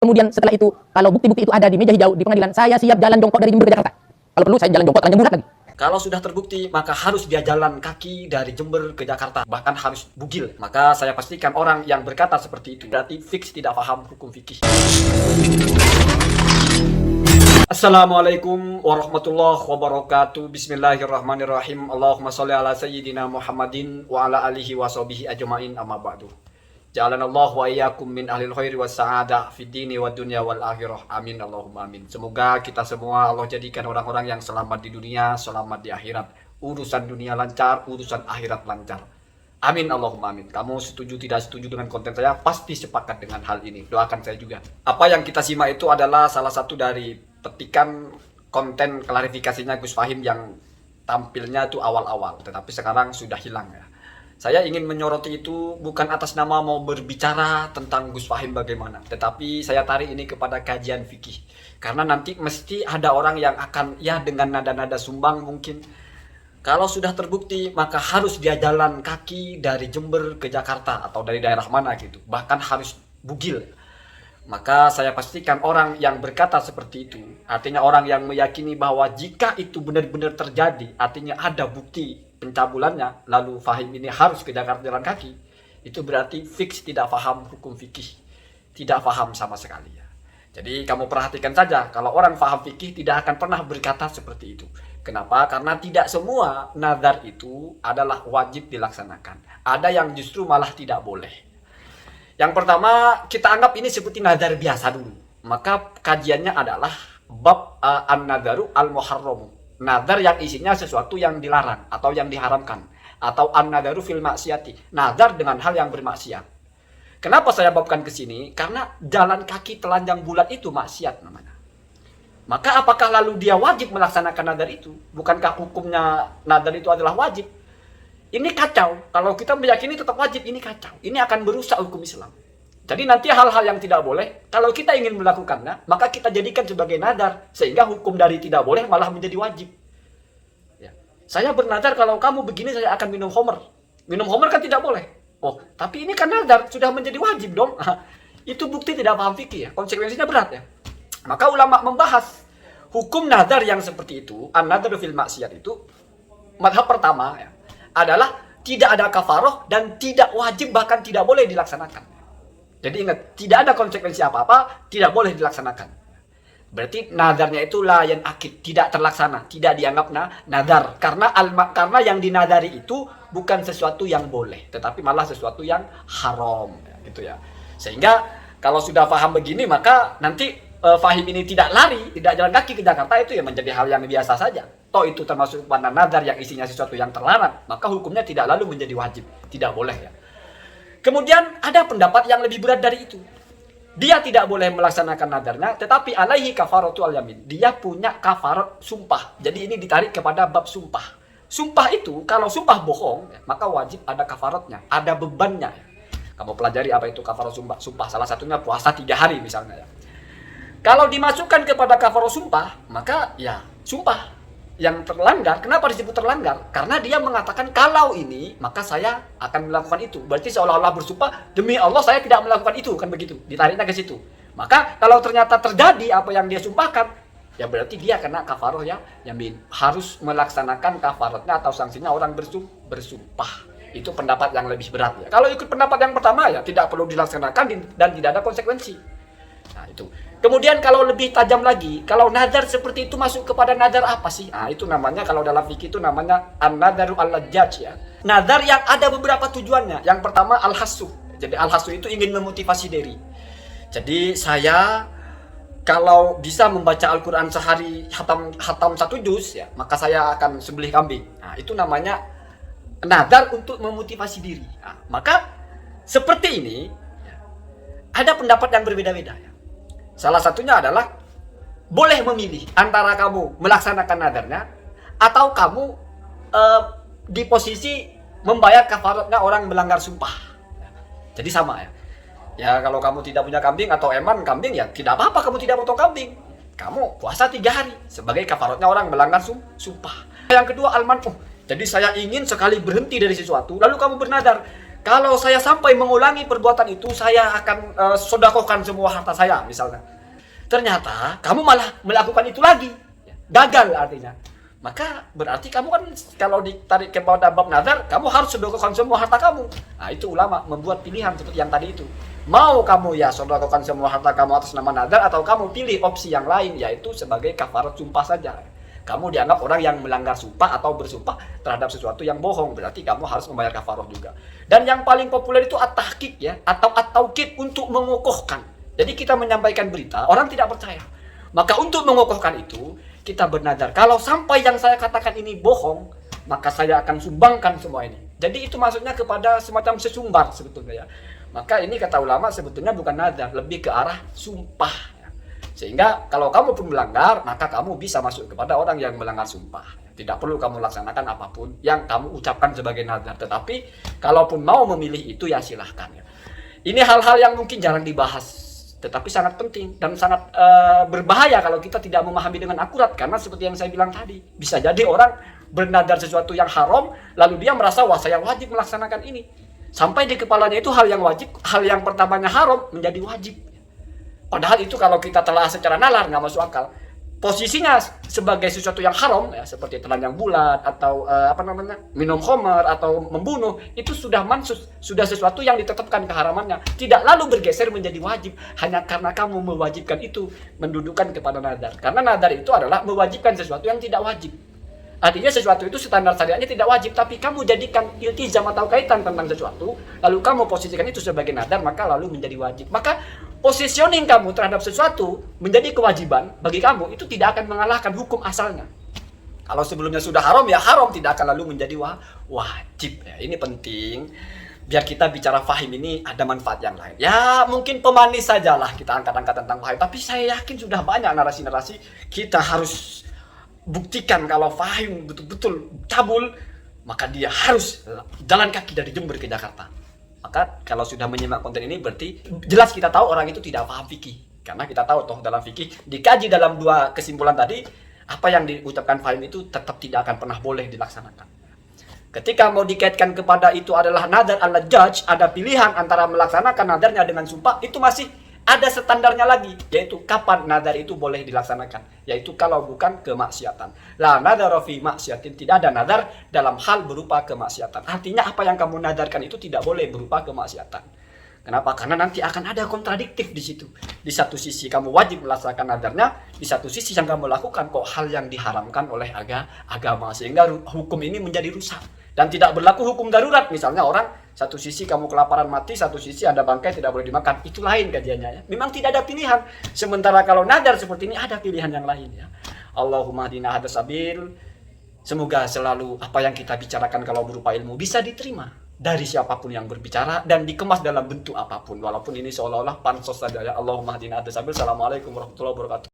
Kemudian setelah itu, kalau bukti-bukti itu ada di meja hijau di pengadilan, saya siap jalan jongkok dari Jember ke Jakarta. Kalau perlu saya jalan jongkok telanjang bulat lagi. Kalau sudah terbukti, maka harus dia jalan kaki dari Jember ke Jakarta, bahkan harus bugil. Maka saya pastikan orang yang berkata seperti itu berarti fix tidak paham hukum fikih. Assalamualaikum warahmatullahi wabarakatuh. Bismillahirrahmanirrahim. Allahumma sholli ala sayyidina Muhammadin wa ala alihi wa sahbihi ajma'in, amma ba'du. Ja'alanallahu wa iyyakum min ahlil khairi was sa'adah fid dini wad dunya wal akhirah. Amin Allahumma amin. Semoga kita semua Allah jadikan orang-orang yang selamat di dunia, selamat di akhirat. Urusan dunia lancar, urusan akhirat lancar. Amin Allahumma amin. Kamu setuju tidak setuju dengan konten saya, pasti sepakat dengan hal ini. Doakan saya juga. Apa yang kita simak itu adalah salah satu dari petikan konten klarifikasinya Gus Fahim yang tampilnya itu awal-awal, tetapi sekarang sudah hilang ya. Saya ingin menyoroti itu bukan atas nama mau berbicara tentang Gus Fahim bagaimana, tetapi saya tarik ini kepada kajian fikih. Karena nanti mesti ada orang yang akan ya dengan nada-nada sumbang mungkin. Kalau sudah terbukti maka harus dia jalan kaki dari Jember ke Jakarta atau dari daerah mana gitu. Bahkan harus bugil. Maka saya pastikan orang yang berkata seperti itu, artinya orang yang meyakini bahwa jika itu benar-benar terjadi, artinya ada bukti pencabulannya, lalu Fahim ini harus ke Jakarta jalan kaki, itu berarti fix tidak paham hukum fikih, tidak paham sama sekali ya. Jadi kamu perhatikan saja, kalau orang paham fikih tidak akan pernah berkata seperti itu. Kenapa? Karena tidak semua nazar itu adalah wajib dilaksanakan. Ada yang justru malah tidak boleh. Yang pertama, kita anggap ini seperti nazar biasa dulu. Maka kajiannya adalah bab an-nadharu al-muharramu. Nazar yang isinya sesuatu yang dilarang atau yang diharamkan. Atau an-nadharu fil maksiati. Nazar dengan hal yang bermaksiat. Kenapa saya babkan ke sini? Karena jalan kaki telanjang bulat itu maksiat namanya. Maka apakah lalu dia wajib melaksanakan nazar itu? Bukankah hukumnya nazar itu adalah wajib? Ini kacau. Kalau kita meyakini tetap wajib, ini kacau. Ini akan merusak hukum Islam. Jadi nanti hal-hal yang tidak boleh, kalau kita ingin melakukannya, maka kita jadikan sebagai nadar. Sehingga hukum dari tidak boleh malah menjadi wajib. Ya. Saya bernadar kalau kamu begini saya akan minum homer. Minum homer kan tidak boleh. Oh, tapi ini kan nadar, sudah menjadi wajib dong. Itu bukti tidak paham fikih ya. Konsekuensinya berat ya. Maka ulama membahas hukum nadar yang seperti itu, an-nadharu fil maksiat itu, madhab pertama ya, adalah tidak ada kafaroh dan tidak wajib bahkan tidak boleh dilaksanakan. Jadi ingat, tidak ada konsekuensi apa-apa, tidak boleh dilaksanakan. Berarti nadarnya itu layan akid, tidak terlaksana, tidak dianggap nadar. Karena yang dinadari itu bukan sesuatu yang boleh, tetapi malah sesuatu yang haram, gitu ya. Sehingga kalau sudah paham begini, maka nanti Fahim ini tidak lari, tidak jalan kaki ke Jakarta, itu ya menjadi hal yang biasa saja. Toh itu termasuk pada nadar yang isinya sesuatu yang terlarang, maka hukumnya tidak lalu menjadi wajib, tidak boleh ya. Kemudian ada pendapat yang lebih berat dari itu. Dia tidak boleh melaksanakan nadarnya, tetapi alaihi kafaratu al-yamin. Dia punya kafarat sumpah. Jadi ini ditarik kepada bab sumpah. Sumpah itu, kalau sumpah bohong, maka wajib ada kafaratnya, ada bebannya. Kamu pelajari apa itu kafarat sumpah. Salah satunya puasa 3 hari misalnya ya. Kalau dimasukkan kepada kafarat sumpah, maka ya sumpah yang terlanggar. Kenapa disebut terlanggar? Karena dia mengatakan kalau ini, maka saya akan melakukan itu. Berarti seolah-olah bersumpah, demi Allah saya tidak melakukan itu. Kan begitu, ditariknya ke situ. Maka kalau ternyata terjadi apa yang dia sumpahkan, ya berarti dia kena kafaroh ya, yamin. Harus melaksanakan kafaratnya atau sanksinya orang bersumpah. Itu pendapat yang lebih berat ya. Kalau ikut pendapat yang pertama ya tidak perlu dilaksanakan dan tidak ada konsekuensi. Nah itu. Kemudian kalau lebih tajam lagi, kalau nadar seperti itu masuk kepada nadar apa sih? Nah itu namanya kalau dalam fikih itu namanya an-nadharu al-lajjaj ya. Nadar yang ada beberapa tujuannya. Yang pertama al-hassu. Jadi al-hassu itu ingin memotivasi diri. Jadi saya kalau bisa membaca Al-Quran sehari hatam 1 juz ya, maka saya akan sembelih kambing. Nah itu namanya nadar untuk memotivasi diri. Nah, maka seperti ini ada pendapat yang berbeda-beda ya. Salah satunya adalah boleh memilih antara kamu melaksanakan nadarnya atau kamu di posisi membayar kafaratnya orang melanggar sumpah. Jadi sama ya. Ya kalau kamu tidak punya kambing atau eman kambing ya tidak apa-apa kamu tidak potong kambing. Kamu puasa 3 hari sebagai kafaratnya orang melanggar sumpah. Yang kedua al-man'uh. Jadi saya ingin sekali berhenti dari sesuatu lalu kamu bernadar. kalau saya sampai mengulangi perbuatan itu, saya akan sodakohkan semua harta saya, misalnya. Ternyata kamu malah melakukan itu lagi, gagal artinya. Maka berarti kamu kan kalau ditarik kepada bab nazar, kamu harus sodakohkan semua harta kamu. Nah itu ulama membuat pilihan seperti yang tadi itu. Mau kamu ya sodakohkan semua harta kamu atas nama nazar, atau kamu pilih opsi yang lain, yaitu sebagai kafarat sumpah saja. Kamu dianggap orang yang melanggar sumpah atau bersumpah terhadap sesuatu yang bohong, berarti kamu harus membayar kafarah juga. Dan yang paling populer itu at-tahqiq ya, atau at-tauqid, untuk mengokohkan. Jadi kita menyampaikan berita, orang tidak percaya. Maka untuk mengokohkan itu, kita bernazar, kalau sampai yang saya katakan ini bohong, maka saya akan sumbangkan semua ini. Jadi itu maksudnya kepada semacam sesumbar sebetulnya ya. Maka ini kata ulama sebetulnya bukan nazar, lebih ke arah sumpah ya. Sehingga kalau kamu pun melanggar, maka kamu bisa masuk kepada orang yang melanggar sumpah. Tidak perlu kamu laksanakan apapun yang kamu ucapkan sebagai nazar. Tetapi kalaupun mau memilih itu ya silahkan ya. Ini hal-hal yang mungkin jarang dibahas, tetapi sangat penting dan sangat berbahaya kalau kita tidak memahami dengan akurat. Karena seperti yang saya bilang tadi, bisa jadi orang bernadar sesuatu yang haram, lalu dia merasa, wah saya wajib melaksanakan ini. Sampai di kepalanya itu hal yang wajib, hal yang pertamanya haram menjadi wajib. Padahal itu kalau kita telah secara nalar nggak masuk akal. Posisinya sebagai sesuatu yang haram ya, seperti telanjang bulat atau minum khamar atau membunuh, itu sudah mansus, sudah sesuatu yang ditetapkan keharamannya, tidak lalu bergeser menjadi wajib hanya karena kamu mewajibkan itu, mendudukan kepada nadar. Karena nadar itu adalah mewajibkan sesuatu yang tidak wajib. Artinya sesuatu itu standar syariatnya tidak wajib, tapi kamu jadikan iltizam atau kaitan tentang sesuatu, lalu kamu posisikan itu sebagai nadar, maka lalu menjadi wajib. Maka positioning kamu terhadap sesuatu menjadi kewajiban bagi kamu, itu tidak akan mengalahkan hukum asalnya. Kalau sebelumnya sudah haram, ya haram, tidak akan lalu menjadi wajib. Ya, ini penting, biar kita bicara fahim ini ada manfaat yang lain. Ya mungkin pemanis sajalah kita angkat-angkat tentang fahim, tapi saya yakin sudah banyak narasi-narasi. Kita harus buktikan kalau fahim betul-betul cabul, maka dia harus jalan kaki dari Jember ke Jakarta. Maka kalau sudah menyimak konten ini berarti jelas kita tahu orang itu tidak paham fikih. Karena kita tahu toh dalam fikih dikaji dalam dua kesimpulan tadi, apa yang diucapkan fahim itu tetap tidak akan pernah boleh dilaksanakan. Ketika mau dikaitkan kepada itu adalah nadar ala judge, ada pilihan antara melaksanakan nadarnya dengan sumpah, itu masih ada standarnya lagi, yaitu kapan nadar itu boleh dilaksanakan, yaitu kalau bukan kemaksiatan. La nadar fi maksiatin, tidak ada nadar dalam hal berupa kemaksiatan. Artinya apa yang kamu nadarkan itu tidak boleh berupa kemaksiatan. Kenapa? Karena nanti akan ada kontradiktif di situ. Di satu sisi kamu wajib melaksanakan nadarnya, di satu sisi yang kamu lakukan kok hal yang diharamkan oleh agama, sehingga hukum ini menjadi rusak dan tidak berlaku hukum darurat. Misalnya orang satu sisi kamu kelaparan mati, satu sisi ada bangkai tidak boleh dimakan, itu lain kajiannya ya. Memang tidak ada pilihan. Sementara kalau nadar seperti ini ada pilihan yang lain ya. Allahumma hdina hadas sabil. Semoga selalu apa yang kita bicarakan kalau berupa ilmu bisa diterima dari siapapun yang berbicara dan dikemas dalam bentuk apapun, walaupun ini seolah-olah pansos saja ya. Allahumma hdina hadas sabil. Assalamualaikum warahmatullahi wabarakatuh.